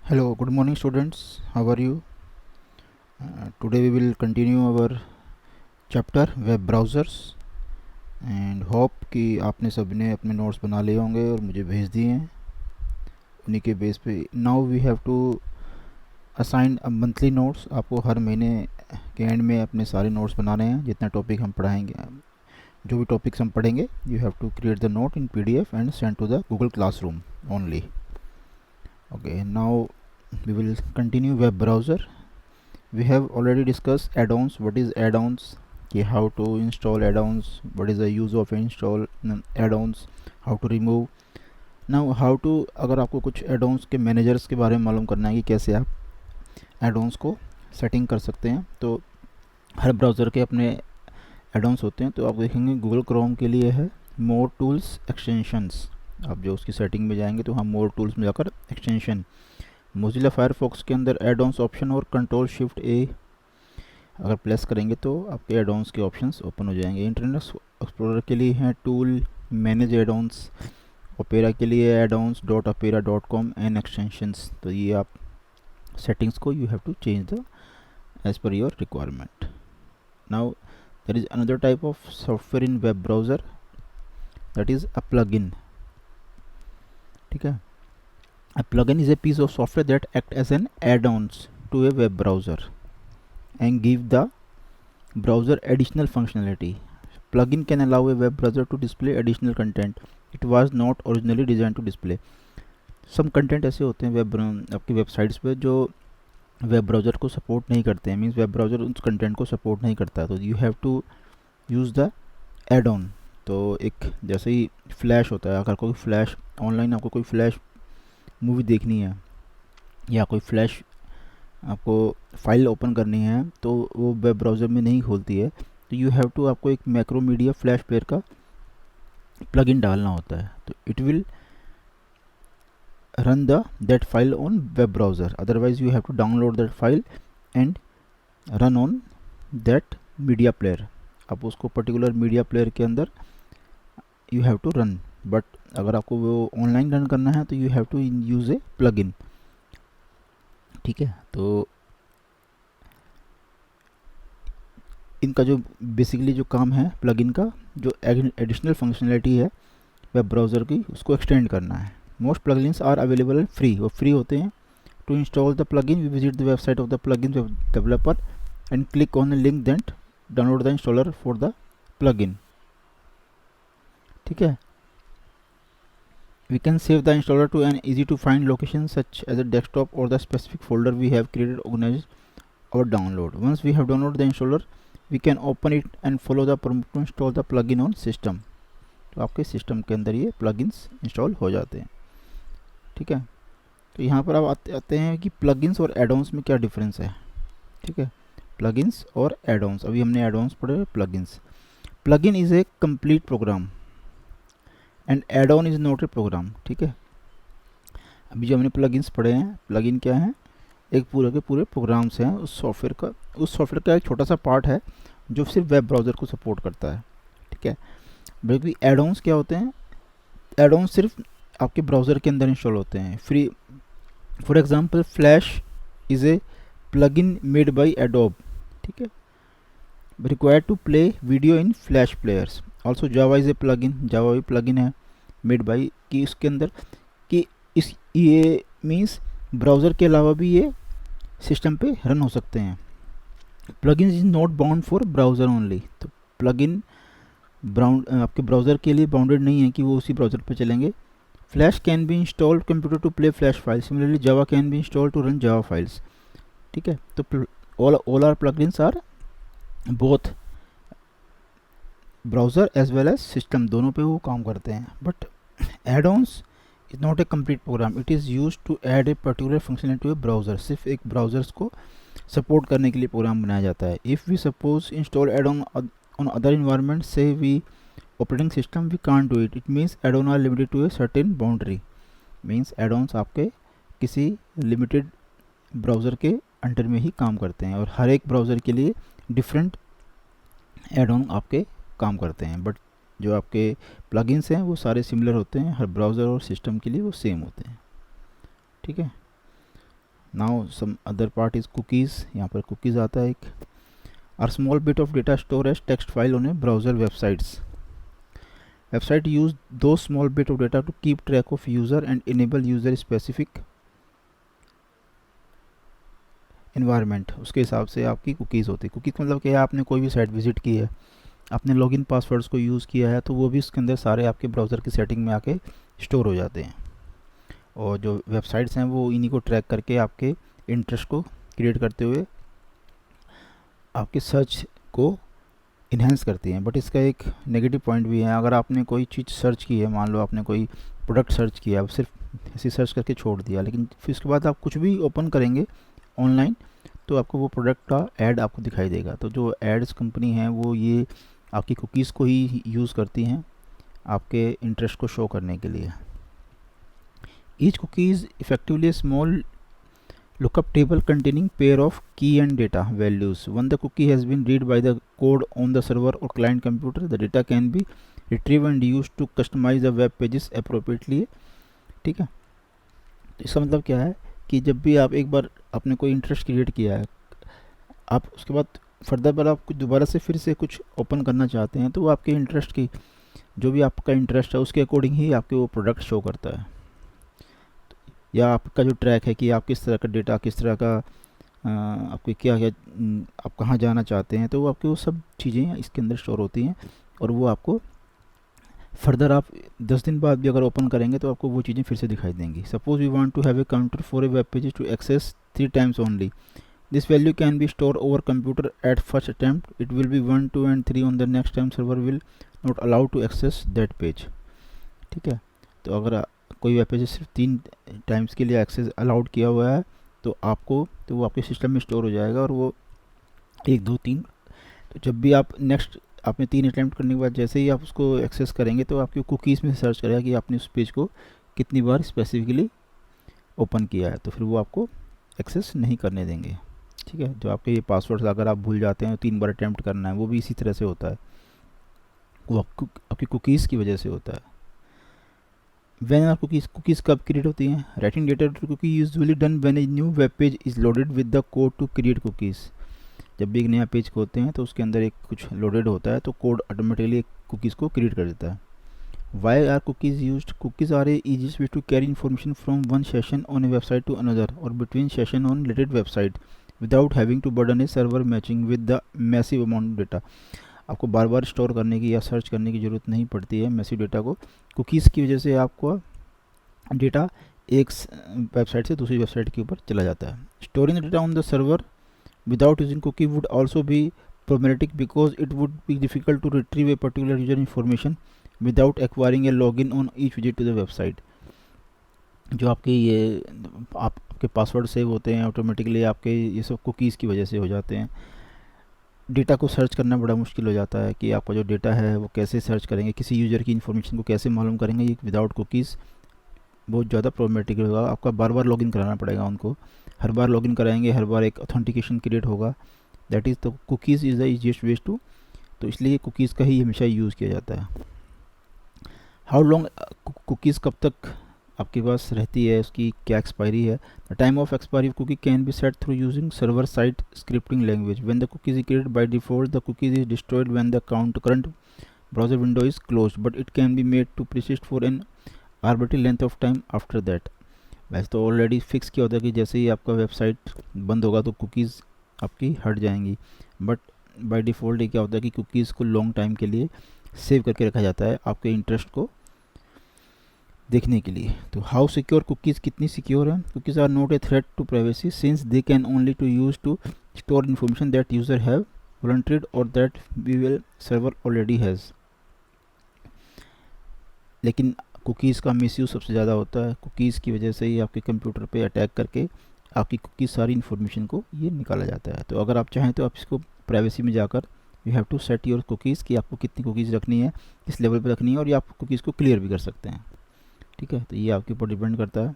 Hello, good morning students. How are you? Today we will continue our chapter web browsers and hope कि आपने सबने अपने notes बना लिए होंगे और मुझे भेज दिए हैं उन्हीं के बेस पे now we have to assign monthly notes. आपको हर महीने के एंड में अपने सारे नोट्स बनाने हैं जितना टॉपिक हम पढ़ाएंगे। जो भी टॉपिक्स हम पढ़ेंगे you have to create the note in PDF and send to the Google classroom only. Okay, now we will continue web browser. We have already discussed add-ons. What is add-ons, कि how to install add-ons, what is the use of install add-ons, how to remove. Now how to, अगर आपको कुछ add-ons के managers के बारे में मालूम करना है कि कैसे आप add-ons को सेटिंग कर सकते हैं, तो हर ब्राउज़र के अपने add-ons होते हैं। तो आप देखेंगे गूगल क्रोम के लिए है मोर टूल्स एक्सटेंशंस। आप जो उसकी सेटिंग में जाएंगे तो हम मोर टूल्स में जाकर एक्सटेंशन, मोजिला फायरफॉक्स के अंदर एड-ऑन्स ऑप्शन और कंट्रोल शिफ्ट ए अगर प्रेस करेंगे तो आपके एड-ऑन्स के ऑप्शंस ओपन हो जाएंगे। इंटरनेट एक्सप्लोरर के लिए हैं टूल मैनेज एड-ऑन्स, ओपेरा के लिए add-ons.opera.com एंड एक्सटेंशंस। तो ये आप सेटिंग्स को you have to change the as per your requirement. Now there is another type of software in web browser, that is a plugin. ठीक है, a plugin is a piece of software that acts as an add-ons to a web browser and give the browser additional functionality. Plugin can allow a web browser to display additional content it was not originally designed to display. Some content ऐसे होते हैं आपकी websites पे जो web browser को support नहीं करते हैं, मीन्स वेब ब्राउज़र उस कंटेंट को सपोर्ट नहीं करता है, तो you have to use the add on. तो एक जैसे ही फ्लैश होता है, अगर कोई फ्लैश ऑनलाइन आपको कोई फ्लैश मूवी देखनी है या कोई फ्लैश आपको फाइल ओपन करनी है तो वो वेब ब्राउज़र में नहीं खोलती है, तो यू हैव टू आपको एक मैक्रोमीडिया फ्लैश प्लेयर का प्लगइन डालना होता है। तो it will run that file on web browser, otherwise you have to download that file and run on that media player. आप उसको पर्टिकुलर मीडिया प्लेयर के अंदर you have to run, but अगर आपको वो ऑनलाइन रन करना है तो you have to use a plugin. ठीक है, तो इनका जो बेसिकली जो काम है प्लगइन का, जो एडिशनल फंक्शनलिटी है वेब ब्राउज़र की, उसको एक्सटेंड करना है। Most plugins are available free, वो फ्री होते हैं। To install the plugin we visit the website of the plugin developer and click on the link that download the installer for the plugin. ठीक है, we can save the installer to an easy to find location such as a desktop or the specific folder we have created organized our download. Once we have downloaded the installer we can open it and follow the prompt to install the plugin on system. तो आपके system के अंदर ये plugins install हो जाते हैं। ठीक है, तो यहाँ पर आप आते हैं कि प्लगइन्स और एड-ऑन्स में क्या डिफरेंस है। ठीक है, प्लगइन्स और एड-ऑन्स, अभी हमने एड-ऑन्स पढ़े, plugins. Plugin is a complete program and add on is not a program. ठीक है, अभी जो हमने प्लगइन्स पढ़े हैं, प्लगइन क्या है, एक पूरे के पूरे प्रोग्राम्स हैं उस सॉफ्टवेयर का एक छोटा सा पार्ट है जो सिर्फ वेब ब्राउज़र को सपोर्ट करता है। ठीक है, बल्कि एड ऑन्स क्या होते हैं, एड ऑन सिर्फ आपके ब्राउज़र के अंदर इंस्टॉल होते हैं free. For example Flash is a plugin made by Adobe. ठीक है, required to play video in Flash players. Also Java is a plugin, Java भी प्लगइन है मेड बाई, कि इसके अंदर कि इस ये मीन्स ब्राउज़र के अलावा भी ये सिस्टम पे रन हो सकते हैं। Plugin is not bound for browser only, तो प्लगइन आपके ब्राउज़र के लिए बाउंडेड नहीं है कि वो उसी ब्राउज़र पे चलेंगे। Flash can be installed computer to play flash file, similarly Java can be install to run Java files. ठीक है, तो all are plugins are both browser as well as system, दोनों पे वो काम करते हैं। But add ons is not a complete program, it is use to add a particular functionality to a browser. सिर्फ एक ब्राउज़र्स को सपोर्ट करने के लिए प्रोग्राम बनाया जाता है। If we suppose install add on other environment से we operating system, we can't do it. It means add on are limited to a certain boundary, means add ons आपके किसी लिमिटेड ब्राउज़र के अंडर में ही काम करते हैं और हर एक ब्राउज़र के लिए डिफरेंट एड-ऑन आपके काम करते हैं। बट जो आपके प्लगइन्स हैं वो सारे सिमिलर होते हैं, हर ब्राउज़र और सिस्टम के लिए वो सेम होते हैं। ठीक है, now some other part is cookies, यहाँ पर कुकीज़ आता है एक। Are small bit of data store as text file on a browser websites. Website use those small bit of data to keep track of user and enable user specific environment। उसके हिसाब से आपकी cookies होती है। Cookies मतलब क्या है, आपने कोई भी साइट विजिट की है, आपने लॉगिन पासवर्ड्स को यूज़ किया है, तो वो भी उसके अंदर सारे आपके ब्राउज़र की सेटिंग में आके स्टोर हो जाते हैं। और जो वेबसाइट्स हैं वो इन्हीं को ट्रैक करके आपके इंटरेस्ट को क्रिएट करते हुए आपके सर्च को इन्हेंस करती हैं। बट इसका एक नेगेटिव पॉइंट भी है। अगर आपने कोई चीज़ सर्च की है, मान लो आपने कोई प्रोडक्ट सर्च किया, आप सिर्फ ऐसे सर्च करके छोड़ दिया, लेकिन फिर उसके बाद आप कुछ भी ओपन करेंगे ऑनलाइन तो आपको वो प्रोडक्ट का ऐड आपको दिखाई देगा। तो जो एड्स कंपनी है वो ये आपकी कुकीज़ को ही यूज़ करती हैं आपके इंटरेस्ट को शो करने के लिए। Each cookies effectively small lookup table containing pair of key and data values. When the cookie has been read by the code on the server or client computer, the data can be retrieved and used to customize the web pages appropriately। ठीक है, तो इसका मतलब क्या है कि जब भी आप एक बार आपने कोई इंटरेस्ट क्रिएट किया है, आप उसके बाद फर्दर पर आप कुछ दोबारा से फिर से कुछ ओपन करना चाहते हैं, तो वो आपके इंटरेस्ट की जो भी आपका इंटरेस्ट है उसके अकॉर्डिंग ही आपके वो प्रोडक्ट शो करता है। या आपका जो ट्रैक है कि आप किस तरह का डेटा, किस तरह का आपको क्या क्या आप कहाँ जाना चाहते हैं, तो वो आपकी वो सब चीज़ें इसके अंदर स्टोर होती हैं। और वो आपको फर्दर आप 10 दिन बाद भी अगर ओपन करेंगे तो आपको वो चीज़ें फिर से दिखाई देंगी। Suppose we want to have a counter for a web page to access 3 times only. This value can be store over computer at first attempt. It will be 1, 2 and 3 on the next time server will not allow to access that page. ठीक है, तो अगर कोई web page सिर्फ 3 times के लिए access allowed किया हुआ है तो वो आपके सिस्टम में स्टोर हो जाएगा। और वो 1, 2, 3, तो जब भी आप नेक्स्ट आपने 3 अटैम्प्ट करने के बाद जैसे ही आप उसको एक्सेस करेंगे तो आपके कुकीज़ में सर्च करेगा कि आपने उस पेज को कितनी बार स्पेसिफिकली ओपन किया है, तो फिर वो आपको एक्सेस नहीं करने देंगे। ठीक है, जो आपके ये पासवर्ड्स अगर आप भूल जाते हैं 3 बार अटैम्प्ट करना है, वो भी इसी तरह से होता है, वो आपकी कुकीज़ की वजह से होता है। When are cookies कब क्रिएट होती हैं? Writing data to cookie usually done when a new web page is loaded with the code to create cookies. जब भी एक नया पेज खोलते हैं तो उसके अंदर एक कुछ लोडेड होता है, तो कोड ऑटोमेटिकली एक कुकीज़ को क्रिएट कर देता है। Why are cookies used? Cookies are a easiest way to carry information from one session on a website to another or between session on related website without having to burden a server matching with the massive amount of data. आपको बार बार store करने की या search करने की ज़रूरत नहीं पड़ती है मैसिव डेटा को। कुकीज़ की वजह से आपको डेटा एक वेबसाइट से दूसरी वेबसाइट के ऊपर चला जाता है। Storing the data on the server without using cookie would also be problematic because it would be difficult to retrieve a particular user information without acquiring a login on each visit to the website. जो आपके ये आपके password save होते हैं automatically आपके ये सब cookies की वजह से हो जाते हैं। डेटा को सर्च करना बड़ा मुश्किल हो जाता है कि आपका जो डेटा है वो कैसे सर्च करेंगे, किसी यूज़र की इन्फॉर्मेशन को कैसे मालूम करेंगे। ये विदाउट कुकीज़ बहुत ज़्यादा प्रॉब्लमेटिक होगा। आपका बार बार लॉगिन कराना पड़ेगा उनको, हर बार लॉगिन कराएंगे, हर बार एक ऑथेंटिकेशन क्रिएट होगा। That is the cookies is the easiest way to, तो इसलिए कुकीज़ का ही हमेशा यूज़ किया जाता है। हाउ लॉन्ग कुकीज़ कब तक आपके पास रहती है, उसकी क्या एक्सपायरी है? The time of expiry of cookie can be set through using server side scripting language. When the cookies is created by default the cookies is destroyed when the current browser window is closed but it can be made to persist for an arbitrary length of time after that. वैसे तो already fix किया होता है कि जैसे ही आपका website बंद होगा तो कुकीज़ आपकी हट जाएंगी, बट बाय डिफ़ॉल्ट ये क्या होता है कि कुकीज़ को लॉन्ग टाइम के लिए सेव करके रखा जाता है आपके इंटरेस्ट को देखने के लिए। तो हाउ सिक्योर कुकीज़, कितनी सिक्योर है? Cookies are not a threat to privacy since they can only to use to store information that user have volunteered or that we will server already has. लेकिन cookies का misuse सबसे ज़्यादा होता है। Cookies की वजह से ही आपके कंप्यूटर पे अटैक करके आपकी कुकीज़ सारी इन्फॉर्मेशन को ये निकाला जाता है। तो अगर आप चाहें तो आप इसको प्राइवेसी में जाकर you have to set your cookies कि आपको कितनी कुकीज़ रखनी है, किस लेवल पे रखनी है, और ये आप कुकीज़ को क्लियर भी कर सकते हैं। ठीक है, तो ये आपके ऊपर डिपेंड करता है।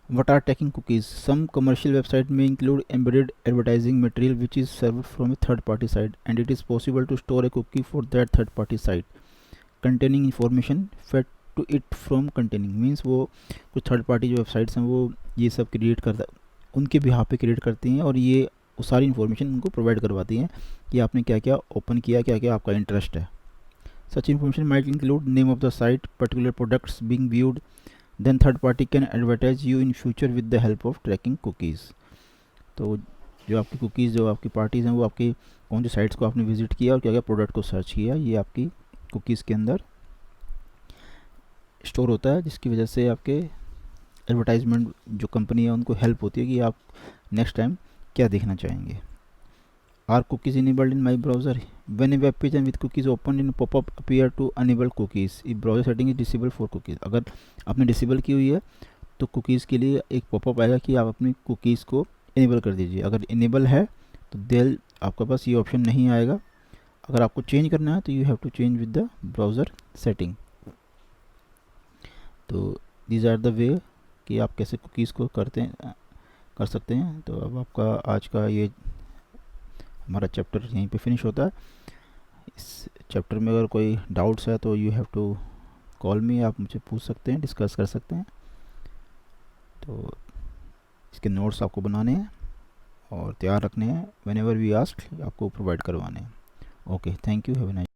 What are tracking cookies? Some commercial website may include embedded advertising material which is served from a third party site and it is possible to store a cookie for that third party site containing information fed to it from containing means वो कुछ third party जो websites हैं वो ये सब create करता उनके behalf पे क्रिएट करती हैं, और ये वो सारी इन्फॉर्मेशन उनको प्रोवाइड करवाती हैं कि आपने क्या क्या ओपन किया, क्या क्या आपका इंटरेस्ट है. Such information might include name of the site, particular products being viewed, then third party can advertise you in future with the help of tracking cookies. तो जो आपकी कुकीज़, जो आपकी पार्टीज़ हैं, वो आपकी कौन सी साइट्स को आपने विजिट किया और क्या क्या प्रोडक्ट को सर्च किया, ये आपकी कुकीज़ के अंदर स्टोर होता है, जिसकी वजह से आपके एडवर्टाइजमेंट जो कंपनी है उनको हेल्प होती है कि आप नेक्स्ट टाइम क्या देखना चाहेंगे. Are cookies enabled in my browser? When a web page end with cookies open in popup appear to enable cookies if browser setting is disable for cookies. अगर आपने डिसेबल की हुई है तो कुकीज़ के लिए एक पॉपअप आएगा कि आप अपनी कुकीज़ को इनेबल कर दीजिए. अगर इनेबल है तो देल आपके पास ये ऑप्शन नहीं आएगा. अगर आपको चेंज करना है तो you have to change with the browser setting. तो दीज आर द वे कि आप कैसे कुकीज़ को कर सकते हैं. तो अब आपका आज का ये हमारा चैप्टर यहीं पे फिनिश होता है. इस चैप्टर में अगर कोई डाउट्स है तो you have to call me, आप मुझे पूछ सकते हैं, डिस्कस कर सकते हैं. तो इसके नोट्स आपको बनाने हैं और तैयार रखने हैं. व्हेनेवर वी आस्क आपको प्रोवाइड करवाने हैं. Okay, thank you, have a nice